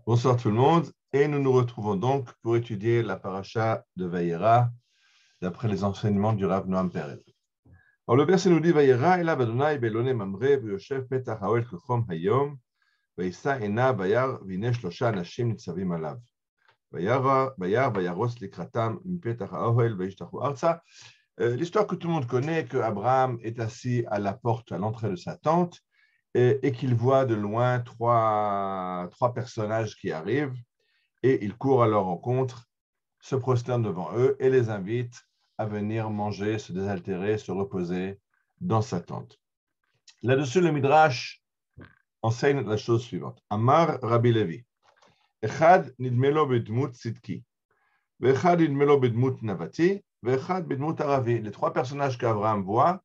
Bonsoir tout le monde, et nous nous retrouvons donc pour étudier la paracha de Vayera d'après les enseignements du Rav Noam Perez. Alors le verset nous dit Vayera elav Adonai be'elone mamre v'yoshev petach haoel kechom hayom v'yisa ena vayar v'hine shlosha anashim nitzavim alav vayar vayaros likratam mipetach haoel v'yishtachu arza. L'histoire que tout le monde connaît, que Abraham est assis à la porte, à l'entrée de sa tente, et qu'il voit de loin trois personnages qui arrivent, et il court à leur rencontre, se prosterne devant eux et les invite à venir manger, se désaltérer, se reposer dans sa tente. Là-dessus, le Midrash enseigne la chose suivante. Amar Rabbi Levi, Echad nidmelo bedmut tzidki, ve'echad nidmelo bedmut navati, ve'echad bedmut aravi. Les trois personnages qu'Abraham voit,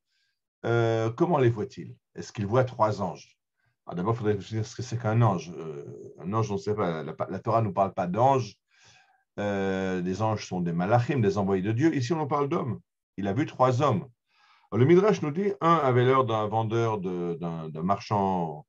comment les voit-il? Est-ce qu'il voit trois anges? Alors d'abord, il faudrait dire ce que c'est qu'un ange. Un ange, on ne sait pas, la Torah ne nous parle pas d'anges. Les anges sont des malachim, des envoyés de Dieu. Ici, on nous parle d'hommes. Il a vu trois hommes. Alors, le Midrash nous dit, un avait l'air d'un vendeur, d'un marchand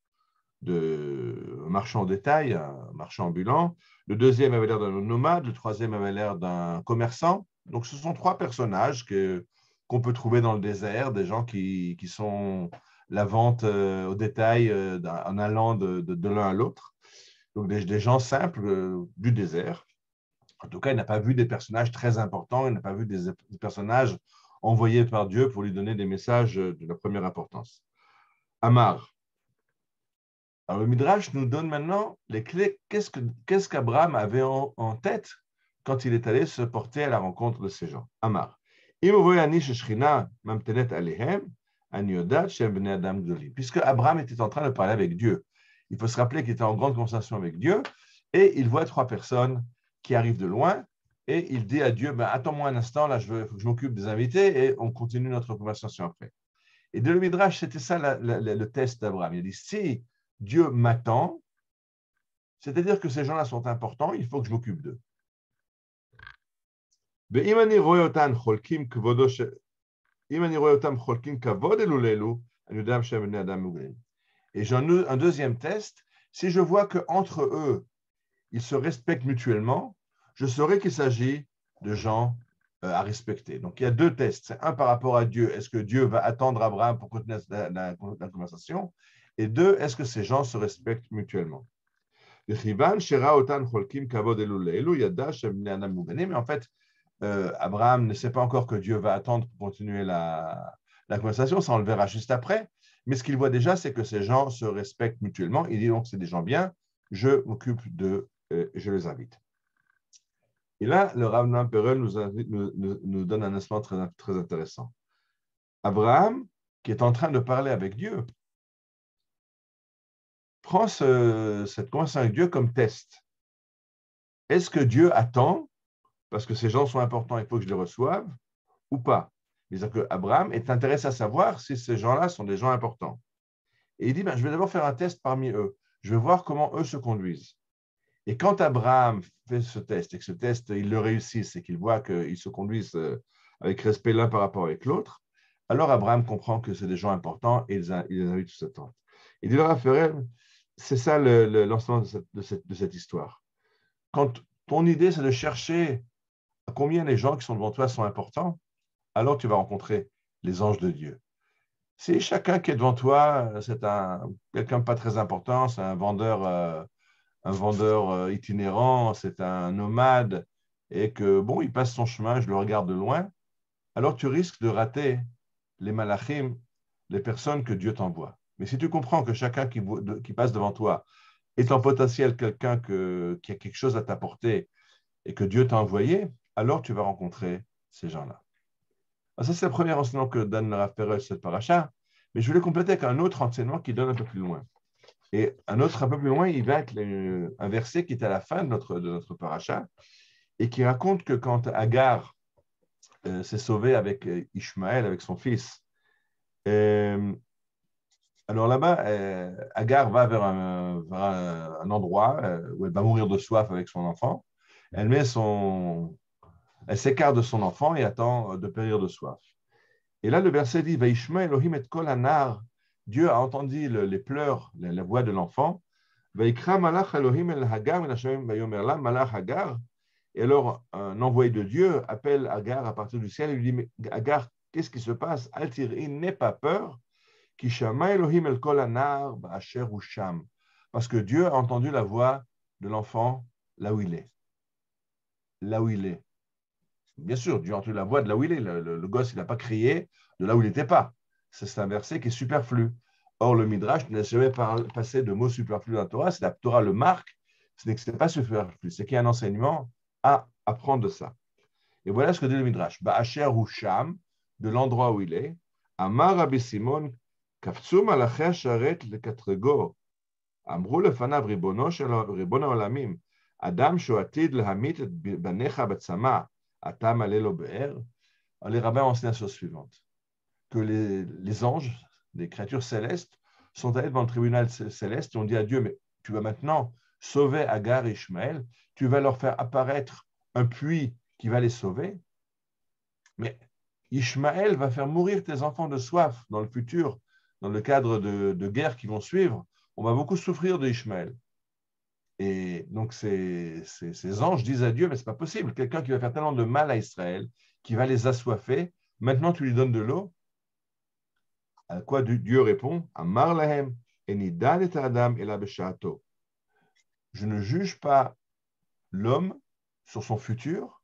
au détail, un marchand ambulant. Le deuxième avait l'air d'un nomade. Le troisième avait l'air d'un commerçant. Donc, ce sont trois personnages qu'on peut trouver dans le désert, des gens qui sont la vente au détail en allant de l'un à l'autre. Donc, des gens simples du désert. En tout cas, il n'a pas vu des personnages très importants, il n'a pas vu des personnages envoyés par Dieu pour lui donner des messages de la première importance. Amar. Alors, le Midrash nous donne maintenant les clés. Qu'est-ce qu'Abraham avait en tête quand il est allé se porter à la rencontre de ces gens? Amar. Puisque Abraham était en train de parler avec Dieu. Il faut se rappeler qu'il était en grande conversation avec Dieu et il voit trois personnes qui arrive de loin, et il dit à Dieu, attends-moi un instant, là, faut que je m'occupe des invités, et on continue notre conversation après. Et de le Midrash, c'était ça le test d'Abraham. Il dit, si Dieu m'attend, c'est-à-dire que ces gens-là sont importants, il faut que je m'occupe d'eux. Et j'ai un deuxième test, si je vois qu'entre eux, ils se respectent mutuellement, je saurai qu'il s'agit de gens à respecter. Donc, il y a deux tests. C'est un par rapport à Dieu. Est-ce que Dieu va attendre Abraham pour continuer la conversation? Et deux, est-ce que ces gens se respectent mutuellement? Mais en fait, Abraham ne sait pas encore que Dieu va attendre pour continuer la conversation. Ça, on le verra juste après. Mais ce qu'il voit déjà, c'est que ces gens se respectent mutuellement. Il dit donc, c'est des gens bien. Je m'occupe d'eux. Je les invite. Et là, le Rav Noam Perez nous donne un aspect très, très intéressant. Abraham, qui est en train de parler avec Dieu, prend cette conversation avec Dieu comme test. Est-ce que Dieu attend, parce que ces gens sont importants, il faut que je les reçoive, ou pas? C'est-à-dire qu'Abraham est intéressé à savoir si ces gens-là sont des gens importants. Et il dit, je vais d'abord faire un test parmi eux. Je vais voir comment eux se conduisent. Et quand Abraham fait ce test, et que ce test, il le réussit, et qu'il voit qu'ils se conduisent avec respect l'un par rapport avec l'autre, alors Abraham comprend que c'est des gens importants et il les invite sur cette tente. Et dit le Rav Perez, c'est ça l'enseignement de cette histoire. Quand ton idée, c'est de chercher à combien les gens qui sont devant toi sont importants, alors tu vas rencontrer les anges de Dieu. Si chacun qui est devant toi, c'est quelqu'un pas très important, c'est un vendeur itinérant, c'est un nomade, et que, il passe son chemin, je le regarde de loin, alors tu risques de rater les malachim, les personnes que Dieu t'envoie. Mais si tu comprends que chacun qui passe devant toi est en potentiel quelqu'un qui a quelque chose à t'apporter et que Dieu t'a envoyé, alors tu vas rencontrer ces gens-là. Alors ça, c'est le premier enseignement que donne le Rav Perez cette paracha, mais je voulais compléter avec un autre enseignement qui donne un peu plus loin. Et un peu plus loin, il va être un verset qui est à la fin de notre paracha et qui raconte que quand Agar s'est sauvée avec Ishmaël, avec son fils, alors là-bas, Agar va vers un endroit où elle va mourir de soif avec son enfant. Elle s'écarte de son enfant et attend de périr de soif. Et là, le verset dit, Vaishma Elohim et kol anar, Dieu a entendu les pleurs, la voix de l'enfant, Vaikra malach Elohim el Hagar min Hashem vayomer la malach Hagar. Et alors, un envoyé de Dieu appelle Hagar à partir du ciel et lui dit, mais Hagar, qu'est-ce qui se passe? Al-Tir'i, n'aie pas peur. Kishama Elohim el kol anar ba'asher hu sham. Parce que Dieu a entendu la voix de l'enfant là où il est. Là où il est. Bien sûr, Dieu a entendu la voix de là où il est. Le gosse, il n'a pas crié de là où il n'était pas. C'est un verset qui est superflu. Or, le Midrash n'a jamais passé de mots superflus dans la Torah. C'est la Torah le marque. Ce n'est que ce n'est pas superflu. C'est qu'il y a un enseignement à apprendre de ça. Et voilà ce que dit le Midrash. Ba'asher hu sham, de l'endroit où il est. Amar Rabbi Simon, kafzu malachei hasharet lekatrego. Amru lefanav ribono olamim. Adam shoatid lehamit et banecha batzama. Atam alelo be'er. Les rabbins enseignent la chose suivante, que les anges, les créatures célestes, sont allés devant le tribunal céleste et ont dit à Dieu, mais tu vas maintenant sauver Agar et Ishmaël, tu vas leur faire apparaître un puits qui va les sauver, mais Ishmaël va faire mourir tes enfants de soif dans le futur, dans le cadre de guerres qui vont suivre. On va beaucoup souffrir de Ishmaël. Et donc, ces anges disent à Dieu, mais ce n'est pas possible. Quelqu'un qui va faire tellement de mal à Israël, qui va les assoiffer, maintenant tu lui donnes de l'eau. À quoi Dieu répond, Amar lahem, enidan et adam ela beshato. Je ne juge pas l'homme sur son futur,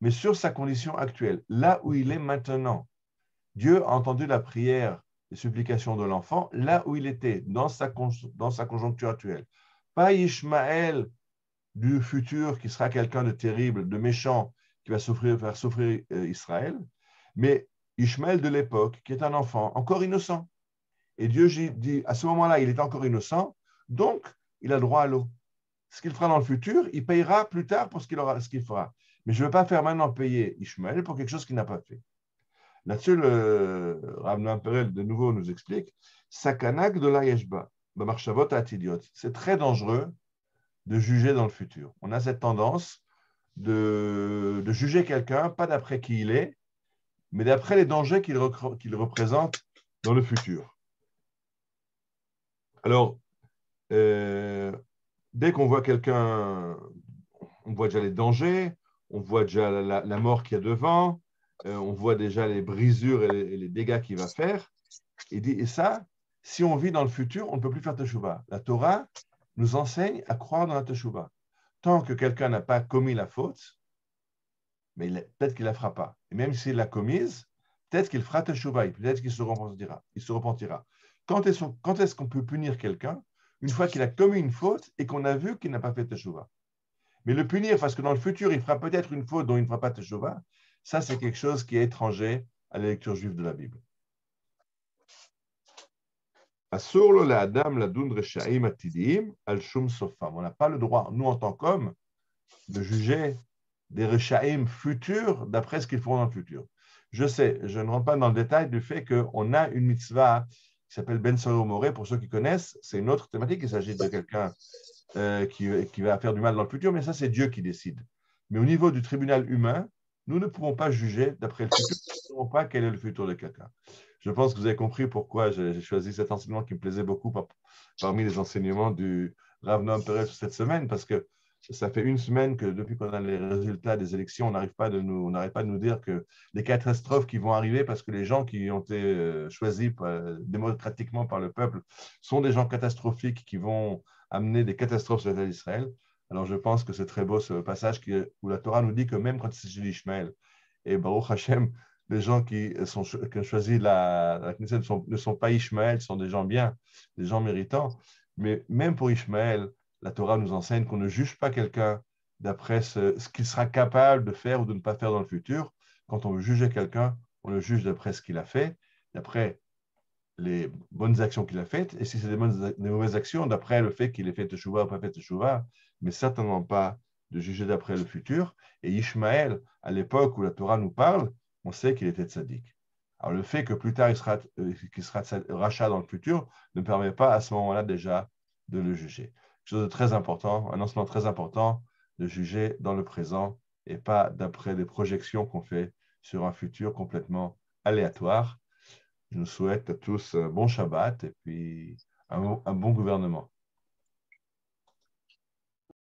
mais sur sa condition actuelle, là où il est maintenant. Dieu a entendu la prière, les supplications de l'enfant, là où il était, dans sa conjoncture actuelle. Pas Ishmaël du futur qui sera quelqu'un de terrible, de méchant, qui va faire souffrir Israël, mais Ishmaël de l'époque, qui est un enfant encore innocent. Et Dieu dit, à ce moment-là, il est encore innocent, donc il a droit à l'eau. Ce qu'il fera dans le futur, il payera plus tard pour ce qu'il fera. Mais je ne veux pas faire maintenant payer Ishmaël pour quelque chose qu'il n'a pas fait. Là-dessus, le Rav Noam Perel, de nouveau, nous explique Sakanak de la Yeshba, B'marshavot atidiot. C'est très dangereux de juger dans le futur. On a cette tendance de juger quelqu'un, pas d'après qui il est, mais d'après les dangers qu'il représente dans le futur. Alors, dès qu'on voit quelqu'un, on voit déjà les dangers, on voit déjà la mort qu'il y a devant, on voit déjà les brisures et les dégâts qu'il va faire. Et ça, si on vit dans le futur, on ne peut plus faire teshuva. La Torah nous enseigne à croire dans la teshuva. Tant que quelqu'un n'a pas commis la faute, mais peut-être qu'il ne la fera pas. Et même s'il l'a commise, peut-être qu'il fera teshuva, peut-être qu'il se repentira. Quand est-ce qu'on peut punir quelqu'un? Une fois qu'il a commis une faute et qu'on a vu qu'il n'a pas fait teshuva. Mais le punir parce que dans le futur, il fera peut-être une faute dont il ne fera pas teshuva, ça c'est quelque chose qui est étranger à la lecture juive de la Bible. On n'a pas le droit, nous en tant qu'hommes, de juger des Rechaim futurs d'après ce qu'ils feront dans le futur. Je sais, je ne rentre pas dans le détail du fait qu'on a une mitzvah qui s'appelle Ben Solo Moré, pour ceux qui connaissent, c'est une autre thématique, il s'agit de quelqu'un qui va faire du mal dans le futur, mais ça c'est Dieu qui décide. Mais au niveau du tribunal humain, nous ne pouvons pas juger d'après le futur, nous ne savons pas quel est le futur de quelqu'un. Je pense que vous avez compris pourquoi j'ai choisi cet enseignement qui me plaisait beaucoup parmi les enseignements du Rav Noam Perel cette semaine, parce que ça fait une semaine que depuis qu'on a les résultats des élections, on n'arrête pas de nous dire que les catastrophes qui vont arriver parce que les gens qui ont été choisis démocratiquement par le peuple sont des gens catastrophiques qui vont amener des catastrophes sur l'État d'Israël. Alors je pense que c'est très beau ce passage où la Torah nous dit que même quand il s'agit d'Ishmaël, et Baruch Hashem, les gens qui ont choisi la Knesset ne sont pas Ishmaël, sont des gens bien, des gens méritants. Mais même pour Ishmaël, la Torah nous enseigne qu'on ne juge pas quelqu'un d'après ce qu'il sera capable de faire ou de ne pas faire dans le futur. Quand on veut juger quelqu'un, on le juge d'après ce qu'il a fait, d'après les bonnes actions qu'il a faites, et si c'est des mauvaises actions, d'après le fait qu'il ait fait teshuva ou pas fait teshuva, mais certainement pas de juger d'après le futur. Et Ishmaël, à l'époque où la Torah nous parle, on sait qu'il était tzaddik. Alors le fait que plus tard qu'il sera rachat dans le futur ne permet pas à ce moment-là déjà de le juger. Quelque chose de très important, un enseignement très important, de juger dans le présent et pas d'après des projections qu'on fait sur un futur complètement aléatoire. Je nous souhaite à tous un bon Shabbat et puis un bon gouvernement.